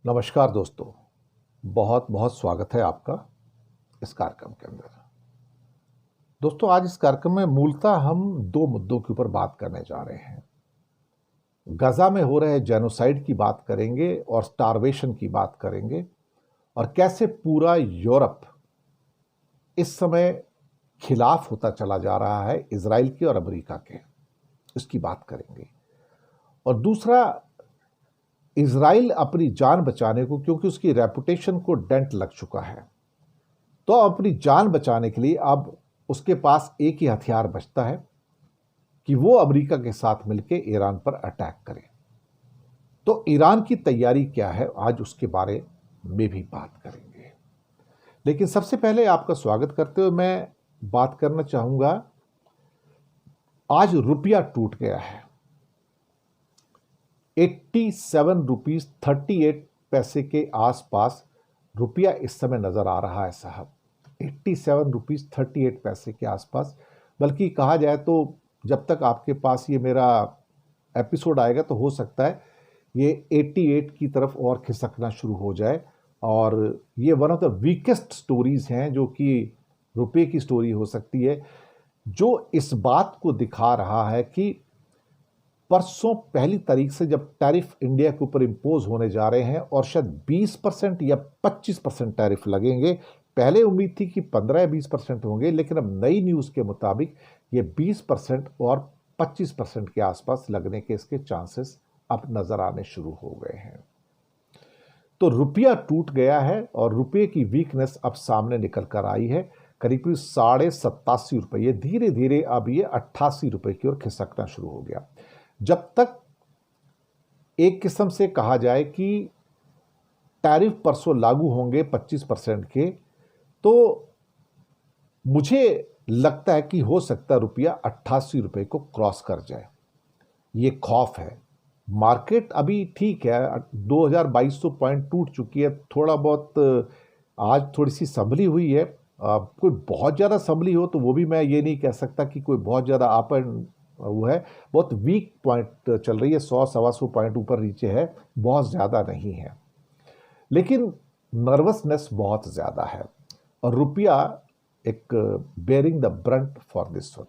नमस्कार दोस्तों, बहुत बहुत स्वागत है आपका इस कार्यक्रम के अंदर। दोस्तों, आज इस कार्यक्रम में मूलतः हम दो मुद्दों के ऊपर बात करने जा रहे हैं। गजा में हो रहे जेनोसाइड की बात करेंगे और स्टारवेशन की बात करेंगे और कैसे पूरा यूरोप इस समय खिलाफ होता चला जा रहा है इजराइल के और अमेरिका के, इसकी बात करेंगे। और दूसरा, इजराइल अपनी जान बचाने को, क्योंकि उसकी रेपुटेशन को डेंट लग चुका है, तो अपनी जान बचाने के लिए अब उसके पास एक ही हथियार बचता है कि वो अमेरिका के साथ मिलकर ईरान पर अटैक करे। तो ईरान की तैयारी क्या है, आज उसके बारे में भी बात करेंगे। लेकिन सबसे पहले आपका स्वागत करते हुए मैं बात करना चाहूंगा, आज रुपया टूट गया है। 87 रुपीज 38 पैसे के आसपास रुपया इस समय नजर आ रहा है साहब। 87 रुपीज 38 पैसे के आसपास। बल्कि कहा जाए तो जब तक आपके पास ये मेरा एपिसोड आएगा तो हो सकता है ये 88 की तरफ और खिसकना शुरू हो जाए। और ये one of the weakest stories हैं जो कि रुपये की स्टोरी हो सकती है, जो इस बात को दिखा रहा है कि परसों पहली तारीख से जब टैरिफ इंडिया के ऊपर इंपोज होने जा रहे हैं और शायद 20% या 25% टैरिफ लगेंगे। पहले उम्मीद थी कि 15 या 20% होंगे, लेकिन अब नई न्यूज़ के मुताबिक ये 20% और 25% के आसपास लगने के इसके चांसेस अब नजर आने शुरू हो गए हैं। तो रुपया टूट गया है और रुपये की वीकनेस अब सामने निकल कर आई है। करीब 87.5 रुपये, ये धीरे धीरे अब ये 88 रुपये की ओर खिसकना शुरू हो गया। जब तक एक किस्म से कहा जाए कि टैरिफ परसों लागू होंगे 25% के, तो मुझे लगता है कि हो सकता है रुपया 88 रुपये को क्रॉस कर जाए। ये खौफ है। मार्केट अभी ठीक है, 2200 पॉइंट टूट चुकी है। थोड़ा बहुत आज थोड़ी सी संभली हुई है। कोई बहुत ज़्यादा संभली हो तो वो भी मैं ये नहीं कह सकता कि कोई बहुत ज़्यादा अप एंड वो है। बहुत वीक पॉइंट चल रही है, 100-125 पॉइंट ऊपर नीचे है, बहुत ज़्यादा नहीं है। लेकिन नर्वसनेस बहुत ज़्यादा है और रुपया एक bearing the Brunt for this one.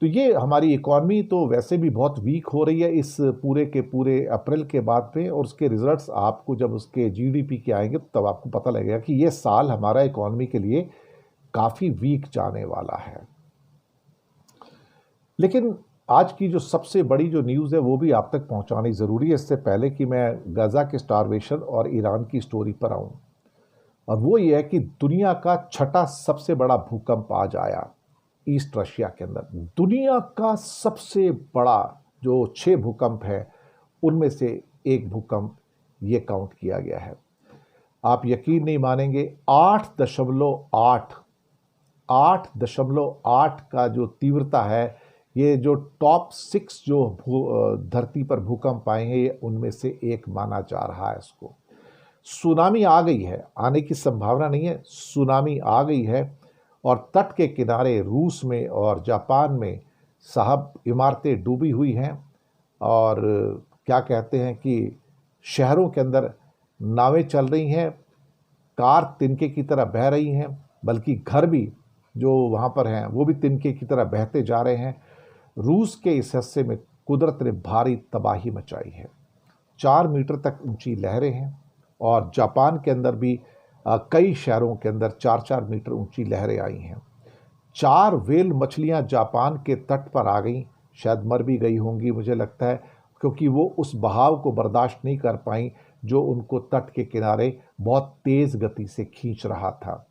तो ये हमारी इकॉनमी तो वैसे भी बहुत वीक हो रही है इस पूरे के पूरे अप्रैल के बाद में, और उसके रिजल्ट्स आपको जब उसके जीडीपी के आएंगे तब आपको पता लगेगा कि ये साल हमारा इकॉनमी के लिए काफ़ी वीक जाने वाला है। लेकिन आज की जो सबसे बड़ी जो न्यूज़ है वो भी आप तक पहुंचानी ज़रूरी है, इससे पहले कि मैं गजा के स्टारवेशन और ईरान की स्टोरी पर आऊं। और वो ये है कि दुनिया का छठा सबसे बड़ा भूकंप आज आया ईस्ट रशिया के अंदर। दुनिया का सबसे बड़ा जो 6 भूकंप है उनमें से एक भूकंप ये काउंट किया गया है। आप यकीन नहीं मानेंगे, 8.8 का जो तीव्रता है, ये जो टॉप 6 जो धरती पर भूकंप आएंगे उनमें से एक माना जा रहा है इसको। सुनामी आ गई है, आने की संभावना नहीं है, सुनामी आ गई है। और तट के किनारे रूस में और जापान में साहब इमारतें डूबी हुई हैं। और क्या कहते हैं कि शहरों के अंदर नावें चल रही हैं, कार तिनके की तरह बह रही हैं, बल्कि घर भी जो वहाँ पर हैं वो भी तिनके की तरह बहते जा रहे हैं। रूस के इस हिस्से में कुदरत ने भारी तबाही मचाई है। 4 मीटर तक ऊंची लहरें हैं और जापान के अंदर भी कई शहरों के अंदर 4-4 मीटर ऊंची लहरें आई हैं। 4 व्हेल मछलियां जापान के तट पर आ गई, शायद मर भी गई होंगी मुझे लगता है, क्योंकि वो उस बहाव को बर्दाश्त नहीं कर पाई जो उनको तट के किनारे बहुत तेज़ गति से खींच रहा था।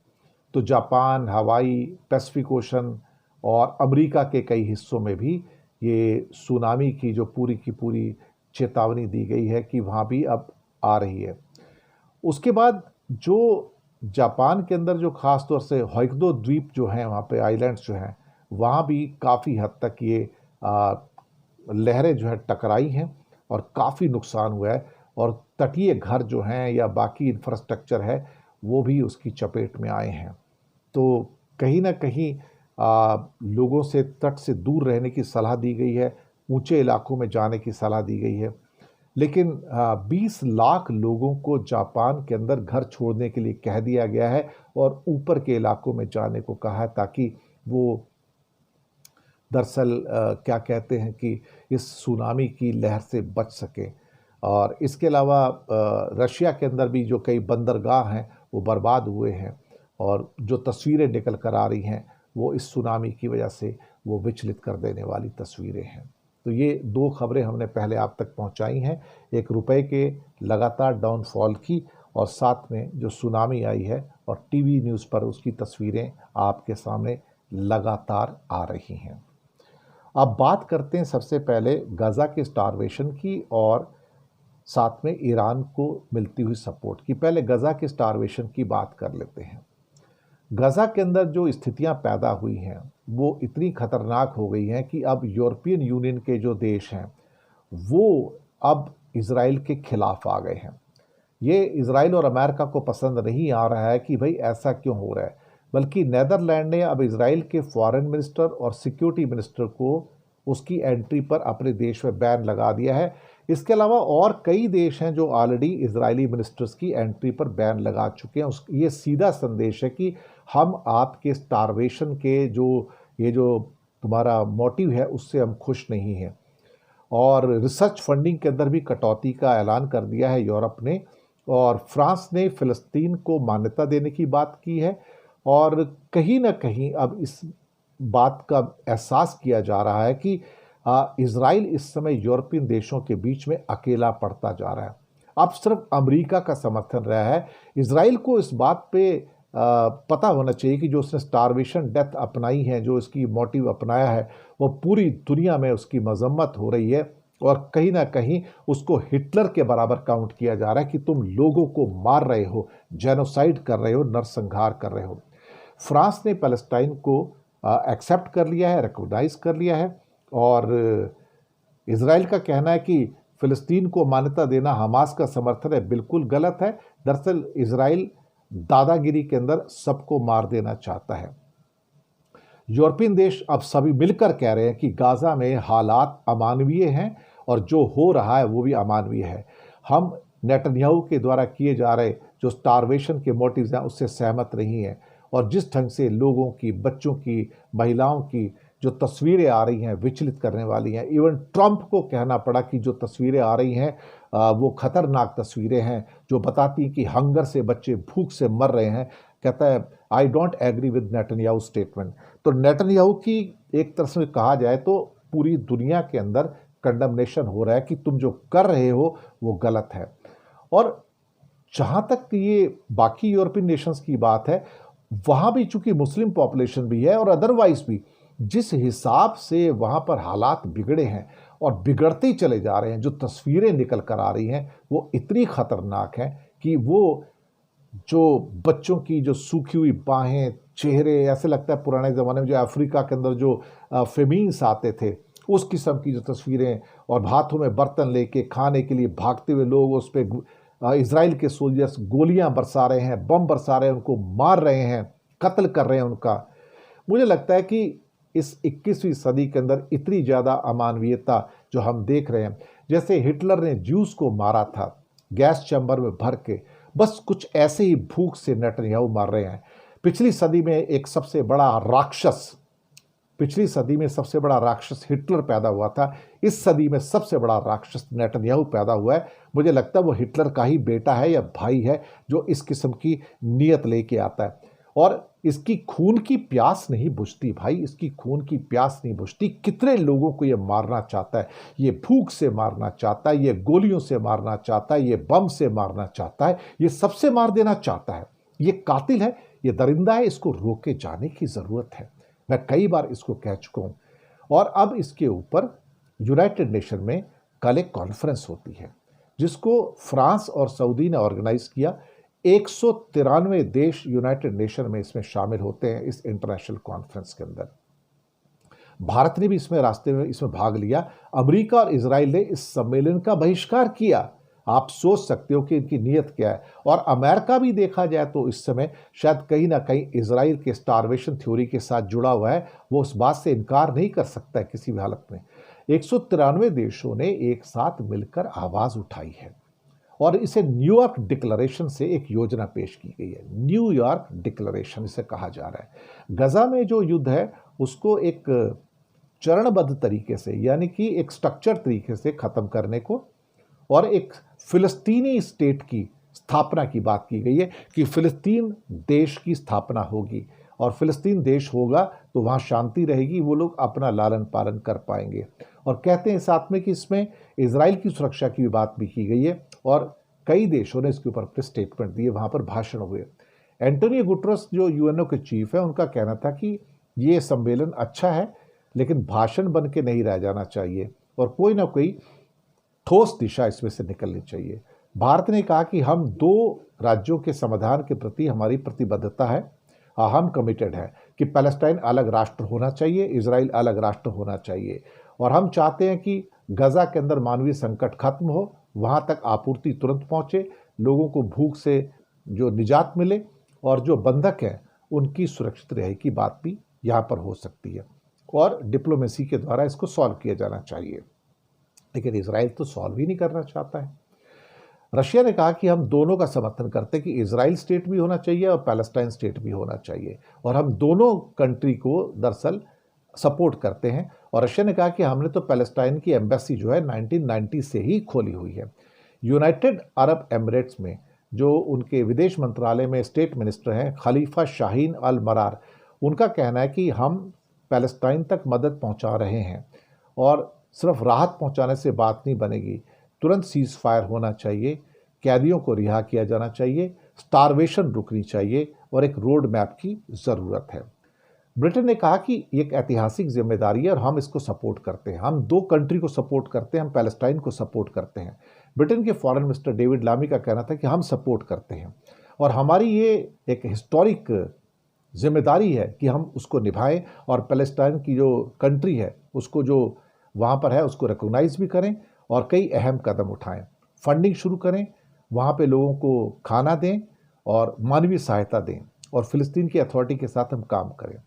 तो जापान, हवाई, पैसिफिक ओशन और अमेरिका के कई हिस्सों में भी ये सुनामी की जो पूरी की पूरी चेतावनी दी गई है कि वहाँ भी अब आ रही है। उसके बाद जो जापान के अंदर जो ख़ास तौर से होइक्डो द्वीप जो हैं, वहाँ पे आइलैंड्स जो हैं, वहाँ भी काफ़ी हद तक ये लहरें जो है टकराई हैं और काफ़ी नुकसान हुआ है। और तटीय घर जो हैं या बाकी इंफ्रास्ट्रक्चर है वो भी उसकी चपेट में आए हैं। तो कहीं ना कहीं लोगों से तट से दूर रहने की सलाह दी गई है, ऊंचे इलाकों में जाने की सलाह दी गई है। लेकिन 20 लाख लोगों को जापान के अंदर घर छोड़ने के लिए कह दिया गया है और ऊपर के इलाकों में जाने को कहा है, ताकि वो दरअसल क्या कहते हैं कि इस सुनामी की लहर से बच सकें। और इसके अलावा रशिया के अंदर भी जो कई बंदरगाह हैं वो बर्बाद हुए हैं, और जो तस्वीरें निकल कर आ रही हैं वो इस सुनामी की वजह से वो विचलित कर देने वाली तस्वीरें हैं। तो ये दो खबरें हमने पहले आप तक पहुंचाई हैं, एक रुपए के लगातार डाउनफॉल की, और साथ में जो सुनामी आई है और टीवी न्यूज़ पर उसकी तस्वीरें आपके सामने लगातार आ रही हैं। अब बात करते हैं सबसे पहले गाज़ा के स्टारवेशन की और साथ में ईरान को मिलती हुई सपोर्ट की। पहले गाज़ा के स्टारवेशन की बात कर लेते हैं। गाज़ा के अंदर जो स्थितियां पैदा हुई हैं वो इतनी खतरनाक हो गई हैं कि अब यूरोपियन यूनियन के जो देश हैं वो अब इज़राइल के खिलाफ आ गए हैं। ये इज़राइल और अमेरिका को पसंद नहीं आ रहा है कि भाई ऐसा क्यों हो रहा है, बल्कि नीदरलैंड ने अब इज़राइल के फॉरेन मिनिस्टर और सिक्योरिटी मिनिस्टर को उसकी एंट्री पर अपने देश में बैन लगा दिया है। इसके अलावा और कई देश हैं जो ऑलरेडी इजरायली मिनिस्टर्स की एंट्री पर बैन लगा चुके हैं। ये सीधा संदेश है कि हम आपके स्टारवेशन के जो तुम्हारा मोटिव है उससे हम खुश नहीं हैं। और रिसर्च फंडिंग के अंदर भी कटौती का ऐलान कर दिया है यूरोप ने, और फ्रांस ने फ़िलिस्तीन को मान्यता देने की बात की है। और कहीं ना कहीं अब इस बात का एहसास किया जा रहा है कि इज़राइल इस समय यूरोपियन देशों के बीच में अकेला पड़ता जा रहा है। अब सिर्फ अमेरिका का समर्थन रहा है। इज़राइल को इस बात पे पता होना चाहिए कि जो उसने स्टारवेशन डेथ अपनाई है, जो इसकी मोटिव अपनाया है, वो पूरी दुनिया में उसकी मजम्मत हो रही है, और कहीं ना कहीं उसको हिटलर के बराबर काउंट किया जा रहा है कि तुम लोगों को मार रहे हो, जेनोसाइड कर रहे हो, नरसंहार कर रहे हो। फ्रांस ने पैलेस्टाइन को एक्सेप्ट कर लिया है, रिकॉग्नाइज कर लिया है, और इज़राइल का कहना है कि फ़िलिस्तीन को मान्यता देना हमास का समर्थन है, बिल्कुल गलत है। दरअसल इज़राइल दादागिरी के अंदर सबको मार देना चाहता है। यूरोपियन देश अब सभी मिलकर कह रहे हैं कि गाज़ा में हालात अमानवीय हैं और जो हो रहा है वो भी अमानवीय है। हम नेतन्याहू के द्वारा किए जा रहे जो स्टारवेशन के मोटिव्स हैं उससे सहमत नहीं हैं, और जिस ढंग से लोगों की, बच्चों की, महिलाओं की जो तस्वीरें आ रही हैं विचलित करने वाली हैं। इवन ट्रंप को कहना पड़ा कि जो तस्वीरें आ रही हैं वो खतरनाक तस्वीरें हैं, जो बताती हैं कि हंगर से बच्चे भूख से मर रहे हैं। कहता है I don't agree with Netanyahu statement. तो नेतन्याहू की एक तरह से कहा जाए तो पूरी दुनिया के अंदर कंडमनेशन हो रहा है कि तुम जो कर रहे हो वो गलत है। और जहाँ तक ये बाकी यूरोपियन नेशंस की बात है, वहाँ भी चूंकि मुस्लिम पॉपुलेशन भी है और अदरवाइज भी जिस हिसाब से वहाँ पर हालात बिगड़े हैं और बिगड़ते ही चले जा रहे हैं, जो तस्वीरें निकल कर आ रही हैं वो इतनी ख़तरनाक हैं कि वो जो बच्चों की जो सूखी हुई बाहें, चेहरे, ऐसे लगता है पुराने ज़माने में जो अफ्रीका के अंदर जो फेमीन्स आते थे उस किस्म की जो तस्वीरें, और हाथों में बर्तन लेके खाने के लिए भागते हुए लोग उस पर इज़राइल के सोल्जर्स गोलियां बरसा रहे हैं, बम बरसा रहे हैं, उनको मार रहे हैं, कत्ल कर रहे हैं उनका। मुझे लगता है कि इस 21वीं सदी के अंदर इतनी ज़्यादा अमानवीयता जो हम देख रहे हैं, जैसे हिटलर ने ज्यूस को मारा था गैस चैम्बर में भर के, बस कुछ ऐसे ही भूख से नेतन्याहू मार रहे हैं। पिछली सदी में सबसे बड़ा राक्षस हिटलर पैदा हुआ था। इस सदी में सबसे बड़ा राक्षस नेतन्याहू पैदा हुआ है। मुझे लगता है वो हिटलर का ही बेटा है या भाई है जो इस किस्म की नीयत लेके आता है। और इसकी खून की प्यास नहीं बुझती भाई, इसकी खून की प्यास नहीं बुझती। कितने लोगों को ये मारना चाहता है, ये भूख से मारना चाहता है, ये गोलियों से मारना चाहता है, ये बम से मारना चाहता है, ये सबसे मार देना चाहता है। ये कातिल है, ये दरिंदा है, इसको रोके जाने की ज़रूरत है। मैं कई बार इसको कह चुका हूँ। और अब इसके ऊपर यूनाइटेड नेशन में कल एक कॉन्फ्रेंस होती है जिसको फ्रांस और सऊदी ने ऑर्गेनाइज किया। 193 देश यूनाइटेड नेशन में इसमें शामिल होते हैं इस इंटरनेशनल कॉन्फ्रेंस के अंदर। भारत ने भी इसमें भाग लिया। अमेरिका और इजराइल ने इस सम्मेलन का बहिष्कार किया। आप सोच सकते हो कि इनकी नीयत क्या है। और अमेरिका भी देखा जाए तो इस समय शायद कहीं ना कहीं इजराइल के स्टारवेशन थ्योरी के साथ जुड़ा हुआ है। वो उस बात से इनकार नहीं कर सकता है किसी भी हालत में। 193 देशों ने एक साथ मिलकर आवाज उठाई है और इसे न्यूयॉर्क डिक्लेरेशन से एक योजना पेश की गई है। न्यूयॉर्क डिक्लेरेशन इसे कहा जा रहा है। गजा में जो युद्ध है उसको एक चरणबद्ध तरीके से, यानी कि एक स्ट्रक्चर तरीके से खत्म करने को और एक फिलिस्तीनी स्टेट की स्थापना की बात की गई है कि फिलिस्तीन देश की स्थापना होगी और फिलिस्तीन देश होगा तो वहाँ शांति रहेगी, वो लोग अपना लालन पालन कर पाएंगे। और कहते हैं साथ में कि इसमें इजराइल की सुरक्षा की भी बात भी की गई है और कई देशों ने इसके ऊपर अपने स्टेटमेंट दिए, वहाँ पर भाषण हुए। एंटोनियो गुटरस जो यूएनओ के चीफ है, उनका कहना था कि ये सम्मेलन अच्छा है लेकिन भाषण बन के नहीं रह जाना चाहिए और कोई ना कोई ठोस दिशा इसमें से निकलनी चाहिए। भारत ने कहा कि हम 2 राज्यों के समाधान के प्रति हमारी प्रतिबद्धता है, हम कमिटेड हैं कि पैलेस्टाइन अलग राष्ट्र होना चाहिए, इजराइल अलग राष्ट्र होना चाहिए और हम चाहते हैं कि गजा के अंदर मानवीय संकट खत्म हो, वहाँ तक आपूर्ति तुरंत पहुँचे, लोगों को भूख से जो निजात मिले और जो बंधक हैं उनकी सुरक्षित रहे की बात भी यहाँ पर हो सकती है और डिप्लोमेसी के द्वारा इसको सॉल्व किया जाना चाहिए। लेकिन इजराइल तो सॉल्व ही नहीं करना चाहता है। रशिया ने कहा कि हम दोनों का समर्थन करते हैं कि इजराइल स्टेट भी होना चाहिए और पैलेस्टाइन स्टेट भी होना चाहिए और हम दोनों कंट्री को दरअसल सपोर्ट करते हैं। और रशिया ने कहा कि हमने तो पैलेस्टाइन की एम्बेसी जो है 1990 से ही खोली हुई है। यूनाइटेड अरब एमिरेट्स में जो उनके विदेश मंत्रालय में स्टेट मिनिस्टर हैं खलीफा शाहीन अल मरार, उनका कहना है कि हम पैलेस्टाइन तक मदद पहुंचा रहे हैं और सिर्फ राहत पहुंचाने से बात नहीं बनेगी, तुरंत सीज फायर होना चाहिए, कैदियों को रिहा किया जाना चाहिए, स्टारवेशन रुकनी चाहिए और एक रोड मैप की ज़रूरत है। ब्रिटेन ने कहा कि एक ऐतिहासिक जिम्मेदारी है और हम इसको सपोर्ट करते हैं, हम 2 कंट्री को सपोर्ट करते हैं, हम पैलेस्टाइन को सपोर्ट करते हैं। ब्रिटेन के फॉरेन मिनिस्टर डेविड लामी का कहना था कि हम सपोर्ट करते हैं और हमारी ये एक हिस्टोरिक जिम्मेदारी है कि हम उसको निभाएं और पैलेस्टाइन की जो कंट्री है उसको जो वहाँ पर है उसको रिकॉग्नाइज भी करें और कई अहम कदम उठाएं, फंडिंग शुरू करें, वहाँ पे लोगों को खाना दें और मानवीय सहायता दें और फिलिस्तीन की अथॉरिटी के साथ हम काम करें।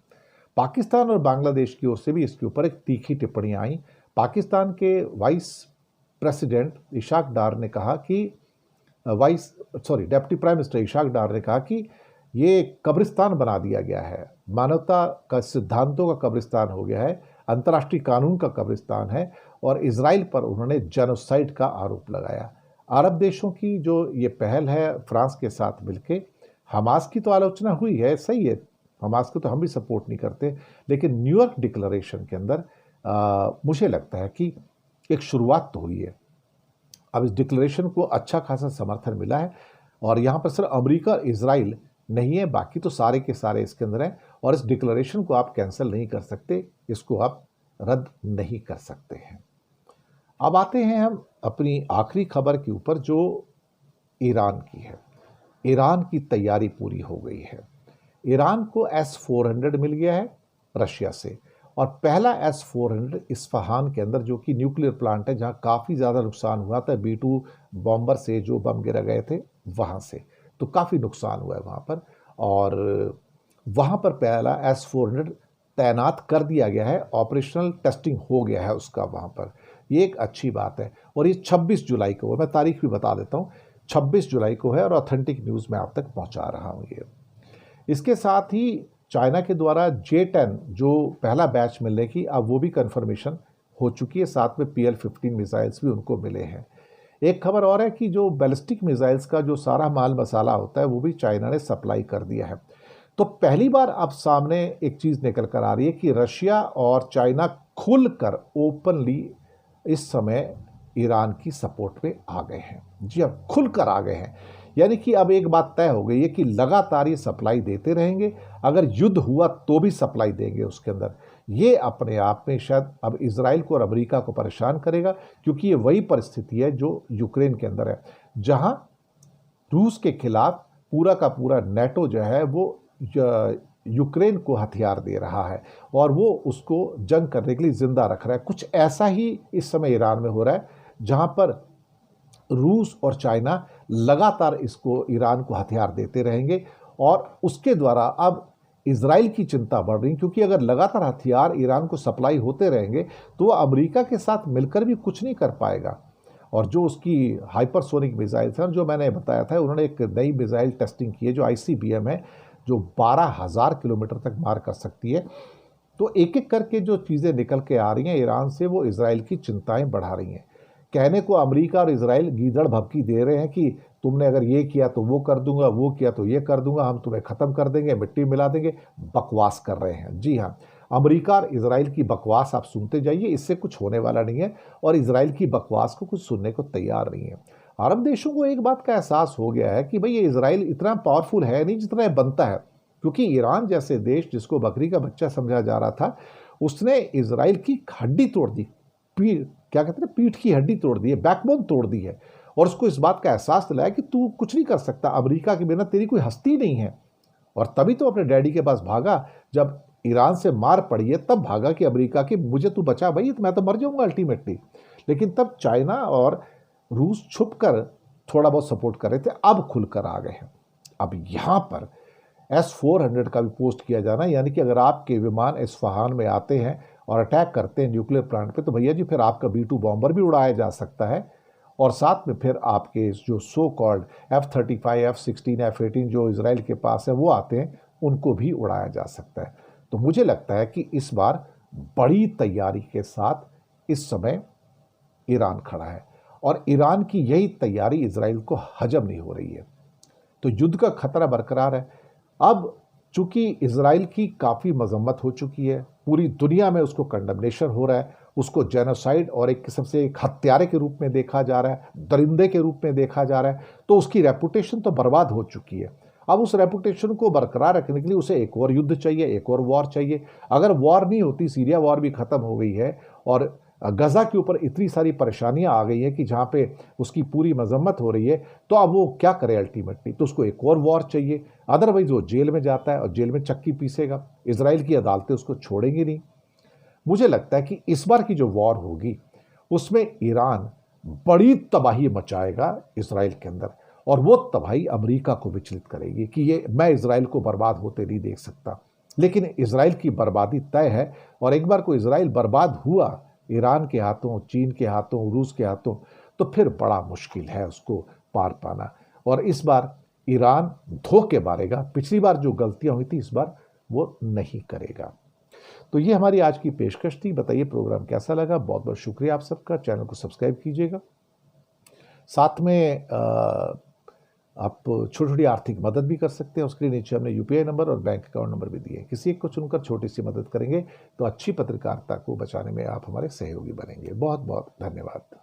पाकिस्तान और बांग्लादेश की ओर से भी इसके ऊपर एक तीखी टिप्पणियाँ आई। पाकिस्तान के वाइस प्रेसिडेंट इशाक डार ने कहा कि डिप्टी प्राइम मिनिस्टर इशाक डार ने कहा कि ये कब्रिस्तान बना दिया गया है, मानवता का सिद्धांतों का कब्रिस्तान हो गया है, अंतर्राष्ट्रीय कानून का कब्रिस्तान है और इजराइल पर उन्होंने जेनोसाइड का आरोप लगाया। अरब देशों की जो ये पहल है फ्रांस के साथ मिलके, हमास की तो आलोचना हुई है, सही है, हमास को तो हम भी सपोर्ट नहीं करते, लेकिन न्यूयॉर्क डिक्लेरेशन के अंदर मुझे लगता है कि एक शुरुआत तो हुई है। अब इस डिक्लेरेशन को अच्छा खासा समर्थन मिला है और यहाँ पर सिर्फ अमेरिका और इजराइल नहीं है, बाकी तो सारे के सारे इसके अंदर हैं और इस डिक्लेरेशन को आप कैंसिल नहीं कर सकते, इसको आप रद्द नहीं कर सकते हैं। अब आते हैं हम अपनी आखिरी खबर के ऊपर जो ईरान की है। ईरान की तैयारी पूरी हो गई है। ईरान को S-400 मिल गया है रशिया से और पहला S-400 इस्फहान के अंदर जो कि न्यूक्लियर प्लांट है जहाँ काफ़ी ज़्यादा नुकसान हुआ था B-2 बॉम्बर से, जो बम गिरा गए थे वहाँ से, तो काफ़ी नुकसान हुआ है वहाँ पर और वहाँ पर पहला S-400 तैनात कर दिया गया है, ऑपरेशनल टेस्टिंग हो गया है उसका वहाँ पर। ये एक अच्छी बात है और ये 26 जुलाई को, मैं तारीख भी बता देता हूँ, 26 जुलाई को है और ऑथेंटिक न्यूज़ मैं आप तक पहुँचा रहा हूँ ये। इसके साथ ही चाइना के द्वारा J-10 जो पहला बैच मिलने की, अब वो भी कन्फर्मेशन हो चुकी है, साथ में PL-15 मिसाइल्स भी उनको मिले हैं। एक खबर और है कि जो बैलिस्टिक मिसाइल्स का जो सारा माल मसाला होता है वो भी चाइना ने सप्लाई कर दिया है। तो पहली बार अब सामने एक चीज़ निकल कर आ रही है कि रशिया और चाइना खुलकर ओपनली इस समय ईरान की सपोर्ट में आ गए हैं। जी अब खुलकर आ गए हैं, यानी कि अब एक बात तय हो गई है कि लगातार ये सप्लाई देते रहेंगे, अगर युद्ध हुआ तो भी सप्लाई देंगे उसके अंदर। ये अपने आप में शायद अब इजराइल को और अमेरिका को परेशान करेगा, क्योंकि ये वही परिस्थिति है जो यूक्रेन के अंदर है, जहां रूस के खिलाफ पूरा का पूरा नेटो जो है वो यूक्रेन को हथियार दे रहा है और वो उसको जंग करने के लिए जिंदा रख रहा है। कुछ ऐसा ही इस समय ईरान में हो रहा है, जहां पर रूस और चाइना लगातार इसको ईरान को हथियार देते रहेंगे और उसके द्वारा अब इजराइल की चिंता बढ़ रही, क्योंकि अगर लगातार हथियार ईरान को सप्लाई होते रहेंगे तो वो अमेरिका के साथ मिलकर भी कुछ नहीं कर पाएगा। और जो उसकी हाइपरसोनिक मिसाइल है, जो मैंने बताया था, उन्होंने एक नई मिसाइल टेस्टिंग की है जो ICBM है, जो 12,000 किलोमीटर तक मार कर सकती है। तो एक एक करके जो चीज़ें निकल के आ रही हैं ईरान से, वो इजराइल की चिंताएं बढ़ा रही हैं। कहने को अमेरिका और इजराइल गीदड़ भभकी दे रहे हैं कि तुमने अगर ये किया तो वो कर दूंगा, वो किया तो ये कर दूंगा, हम तुम्हें ख़त्म कर देंगे, मिट्टी मिला देंगे। बकवास कर रहे हैं। जी हाँ, अमेरिका और इजराइल की बकवास आप सुनते जाइए, इससे कुछ होने वाला नहीं है, और इजराइल की बकवास को कुछ सुनने को तैयार नहीं है। अरब देशों को एक बात का एहसास हो गया है कि भाई ये इजराइल इतना पावरफुल है नहीं जितना बनता है, क्योंकि ईरान जैसे देश जिसको बकरी का बच्चा समझा जा रहा था, उसने इजराइल की हड्डी तोड़ दी, क्या कहते हैं, पीठ की हड्डी तोड़ दी है, बैकबोन तोड़ दी है, और उसको इस बात का एहसास दिलाया कि तू कुछ नहीं कर सकता, अमेरिका के बिना तेरी कोई हस्ती नहीं है। और तभी तो अपने डैडी के पास भागा, जब ईरान से मार पड़ी है तब भागा कि अमेरिका की मुझे तू बचा भाई, तो मैं तो मर जाऊंगा अल्टीमेटली। लेकिन तब चाइना और रूस छुप कर थोड़ा बहुत सपोर्ट कर रहे थे, अब खुलकर आ गए हैं। अब यहाँ पर S-400 का भी पोस्ट किया जाना, यानी कि अगर आपके विमान इस्फहान में आते हैं और अटैक करते हैं न्यूक्लियर प्लांट पे, तो भैया जी फिर आपका B-2 बॉम्बर भी उड़ाया जा सकता है, और साथ में फिर आपके जो so called F-35, F-16, F-18 जो इजराइल के पास है वो आते हैं, उनको भी उड़ाया जा सकता है। तो मुझे लगता है कि इस बार बड़ी तैयारी के साथ इस समय ईरान खड़ा है, और ईरान की यही तैयारी इजराइल को हजम नहीं हो रही है। तो युद्ध का खतरा बरकरार है। अब चूंकि इजराइल की काफ़ी मजम्मत हो चुकी है, पूरी दुनिया में उसको कंडमनेशन हो रहा है, उसको जेनोसाइड और एक किस्म से एक हत्यारे के रूप में देखा जा रहा है, दरिंदे के रूप में देखा जा रहा है, तो उसकी रेपुटेशन तो बर्बाद हो चुकी है। अब उस रेपुटेशन को बरकरार रखने के लिए उसे एक और युद्ध चाहिए, एक और वॉर चाहिए। अगर वॉर नहीं होती, सीरिया वॉर भी ख़त्म हो गई है, और गजा के ऊपर इतनी सारी परेशानियां आ गई हैं कि जहाँ पे उसकी पूरी मजम्मत हो रही है, तो अब वो क्या करे अल्टीमेटली, तो उसको एक और वॉर चाहिए। अदरवाइज वो जेल में जाता है और जेल में चक्की पीसेगा, इजराइल की अदालतें उसको छोड़ेंगी नहीं। मुझे लगता है कि इस बार की जो वॉर होगी उसमें ईरान बड़ी तबाही मचाएगा इजराइल के अंदर, और वो तबाही अमेरिका को विचलित करेगी कि ये मैं इजराइल को बर्बाद होते नहीं देख सकता। लेकिन इजराइल की बर्बादी तय है, और एक बार को इजराइल बर्बाद हुआ ईरान के हाथों, चीन के हाथों, रूस के हाथों, तो फिर बड़ा मुश्किल है उसको पार पाना। और इस बार ईरान धोखे मारेगा, पिछली बार जो गलतियां हुई थी इस बार वो नहीं करेगा। तो ये हमारी आज की पेशकश थी। बताइए प्रोग्राम कैसा लगा। बहुत बहुत शुक्रिया आप सबका। चैनल को सब्सक्राइब कीजिएगा। साथ में आप छोटी छोटी आर्थिक मदद भी कर सकते हैं, उसके लिए नीचे हमने UPI नंबर और बैंक अकाउंट नंबर भी दिए हैं। किसी एक को चुनकर छोटी सी मदद करेंगे तो अच्छी पत्रकारिता को बचाने में आप हमारे सहयोगी बनेंगे। बहुत बहुत धन्यवाद।